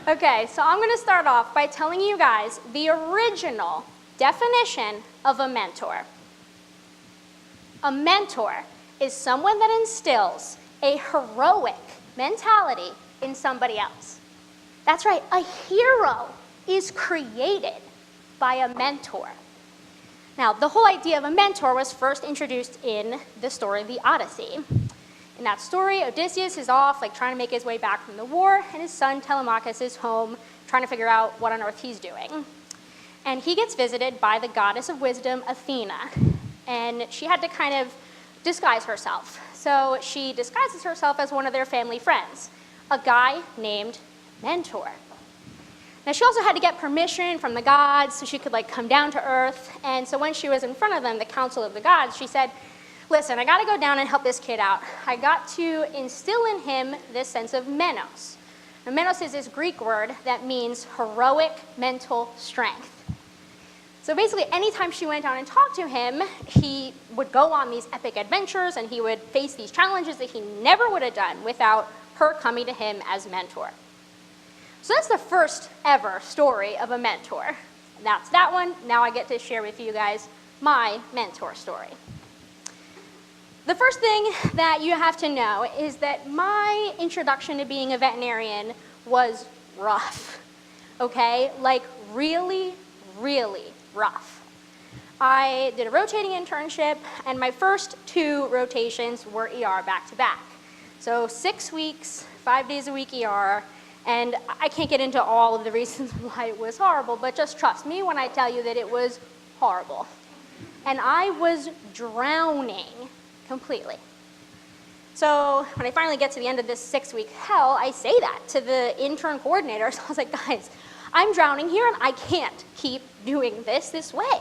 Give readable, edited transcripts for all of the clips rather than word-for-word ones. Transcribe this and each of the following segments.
Okay, so I'm gonna start off by telling you guys the original definition of a mentor. A mentor is someone that instills a heroic mentality in somebody else. That's right, a hero is created by a mentor. Now, the whole idea of a mentor was first introduced in the story of the Odyssey. In that story, Odysseus is off, trying to make his way back from the war, and his son Telemachus is home, trying to figure out what on earth he's doing. And he gets visited by the goddess of wisdom, Athena, and she had to kind of disguise herself. So she disguises herself as one of their family friends, a guy named Mentor. Now, she also had to get permission from the gods so she could come down to earth. And so when she was in front of them, the council of the gods, she said, listen, I got to go down and help this kid out. I got to instill in him this sense of menos. Now, menos is this Greek word that means heroic mental strength. So basically, anytime she went down and talked to him, he would go on these epic adventures and he would face these challenges that he never would have done without her coming to him as mentor. So that's the first ever story of a mentor. And that's that one. Now I get to share with you guys my mentor story. The first thing that you have to know is that my introduction to being a veterinarian was rough, okay? Really, really rough. I did a rotating internship, and my first 2 rotations were ER back-to-back. So 6 weeks, 5 days a week ER, and I can't get into all of the reasons why it was horrible, but just trust me when I tell you that it was horrible. And I was drowning completely. So when I finally get to the end of this 6-week hell, I say that to the intern coordinators. I was like, guys, I'm drowning here and I can't keep doing this way.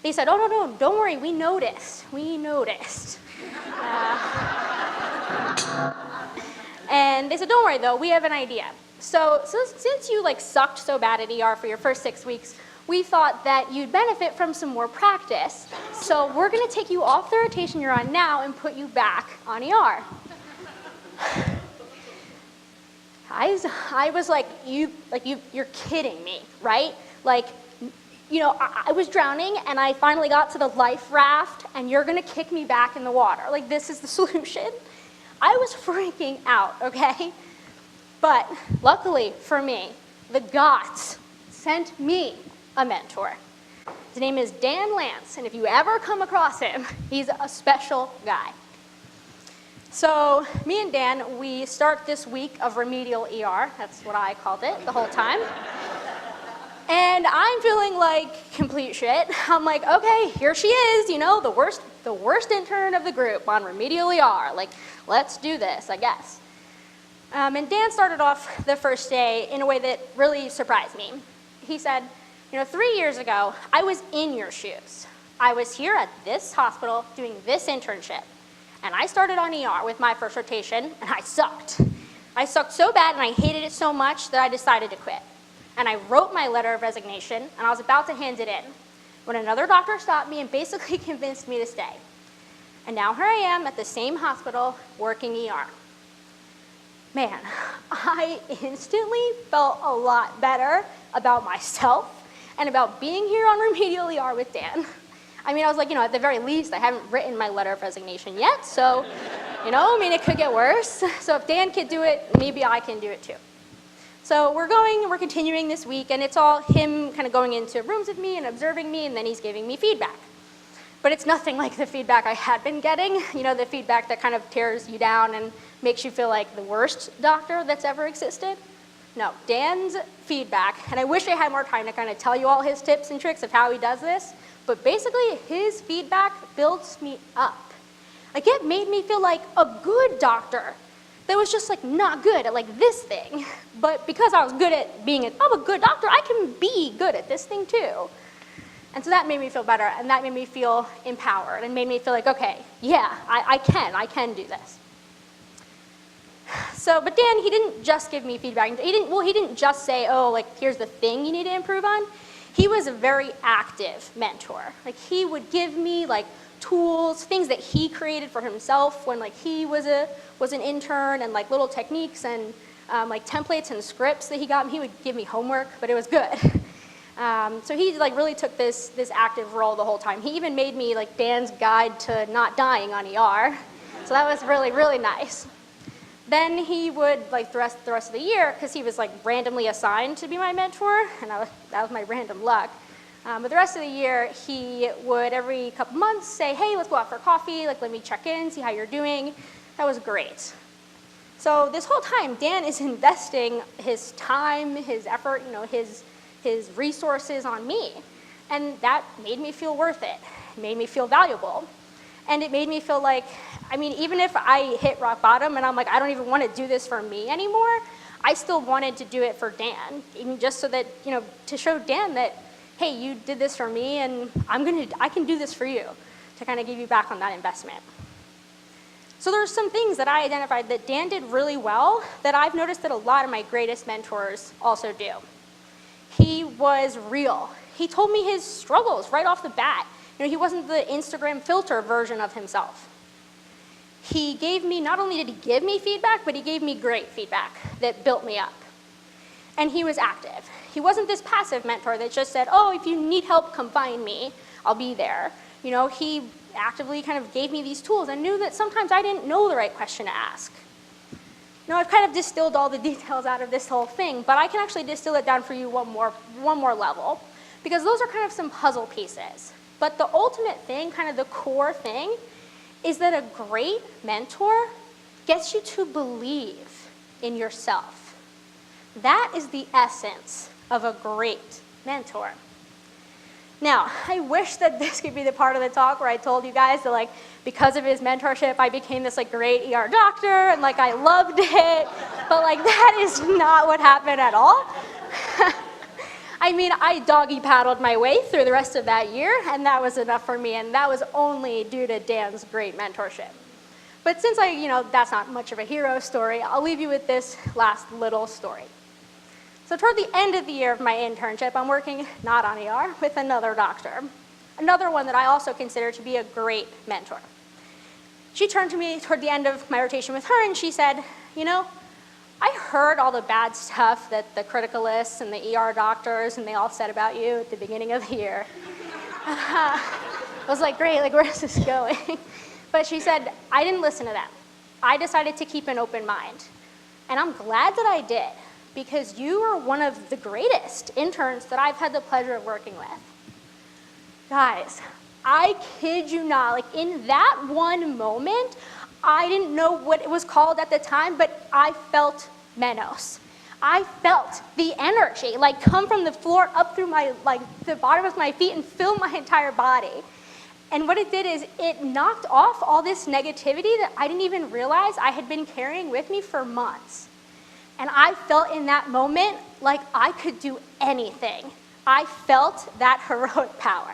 They said, oh, no, don't worry, we noticed. And they said, don't worry though, we have an idea. So since you sucked so bad at ER for your first 6 weeks, we thought that you'd benefit from some more practice. So we're gonna take you off the rotation you're on now and put you back on ER. I was like, you're kidding me, right? I was drowning and I finally got to the life raft and you're gonna kick me back in the water. This is the solution. I was freaking out, okay? But luckily for me, the gods sent me a mentor. His name is Dan Lance, and if you ever come across him, he's a special guy. So me and Dan, we start this week of remedial ER. That's what I called it the whole time. And I'm feeling like complete shit. I'm like, okay, here she is, the worst intern of the group on remedial ER. Let's do this, I guess. And Dan started off the first day in a way that really surprised me. He said, 3 years ago, I was in your shoes. I was here at this hospital doing this internship. And I started on ER with my first rotation, and I sucked. I sucked so bad, and I hated it so much that I decided to quit. And I wrote my letter of resignation, and I was about to hand it in when another doctor stopped me and basically convinced me to stay. And now here I am at the same hospital working ER. Man, I instantly felt a lot better about myself and about being here on remedial ER with Dan. I was like, at the very least, I haven't written my letter of resignation yet, so, it could get worse. So if Dan could do it, maybe I can do it too. So we're continuing this week, and it's all him kind of going into rooms with me and observing me, and then he's giving me feedback. But it's nothing like the feedback I had been getting, the feedback that kind of tears you down and makes you feel like the worst doctor that's ever existed. No, Dan's feedback, and I wish I had more time to kind of tell you all his tips and tricks of how he does this, but basically his feedback builds me up. It made me feel like a good doctor that was just not good at this thing. But because I was good at I'm a good doctor, I can be good at this thing too. And so that made me feel better, and that made me feel empowered, and made me feel like, okay, yeah, I can do this. So, but Dan, he didn't just give me feedback. He didn't just say, oh, here's the thing you need to improve on. He was a very active mentor. He would give me tools, things that he created for himself when he was an intern, and little techniques and like templates and scripts that he got me. He would give me homework, but it was good. So he like really took this active role the whole time. He even made me like Dan's guide to not dying on ER. So that was really, really nice. Then he would, like the rest of the year, because he was like randomly assigned to be my mentor, and that was my random luck. But the rest of the year, he would every couple months say, hey, let's go out for coffee, like let me check in, see how you're doing. That was great. So this whole time, Dan is investing his time, his effort, his resources on me. And that made me feel worth it. It made me feel valuable. And it made me feel like, even if I hit rock bottom and I'm like, I don't even want to do this for me anymore, I still wanted to do it for Dan, even just so that, to show Dan that, hey, you did this for me and I can do this for you, to kind of give you back on that investment. So there's some things that I identified that Dan did really well that I've noticed that a lot of my greatest mentors also do. He was real. He told me his struggles right off the bat. He wasn't the Instagram filter version of himself. He gave me, not only did he give me feedback, but he gave me great feedback that built me up. And he was active. He wasn't this passive mentor that just said, oh, if you need help, come find me, I'll be there. He actively kind of gave me these tools and knew that sometimes I didn't know the right question to ask. I've kind of distilled all the details out of this whole thing, but I can actually distill it down for you one more level, because those are kind of some puzzle pieces. But the ultimate thing, kind of the core thing, is that a great mentor gets you to believe in yourself. That is the essence of a great mentor. Now, I wish that this could be the part of the talk where I told you guys that because of his mentorship, I became this great ER doctor and I loved it, but that is not what happened at all. I doggy paddled my way through the rest of that year, and that was enough for me, and that was only due to Dan's great mentorship. But since that's not much of a hero story, I'll leave you with this last little story. So toward the end of the year of my internship, I'm working not on ER with another doctor, another one that I also consider to be a great mentor. She turned to me toward the end of my rotation with her, and she said, I heard all the bad stuff that the criticalists and the ER doctors and they all said about you at the beginning of the year. I was like, great, where's this going? But she said, I didn't listen to them. I decided to keep an open mind. And I'm glad that I did, because you are one of the greatest interns that I've had the pleasure of working with. Guys, I kid you not, in that one moment, I didn't know what it was called at the time, but I felt Menos. I felt the energy, come from the floor up through my, the bottom of my feet and fill my entire body. And what it did is it knocked off all this negativity that I didn't even realize I had been carrying with me for months. And I felt in that moment like I could do anything. I felt that heroic power.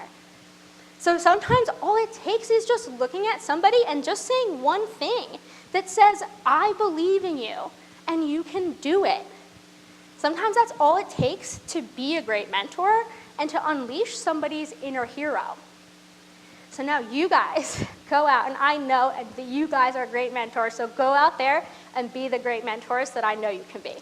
So sometimes all it takes is just looking at somebody and just saying one thing that says, I believe in you and you can do it. Sometimes that's all it takes to be a great mentor and to unleash somebody's inner hero. So now you guys go out, and I know that you guys are great mentors, so go out there and be the great mentors that I know you can be.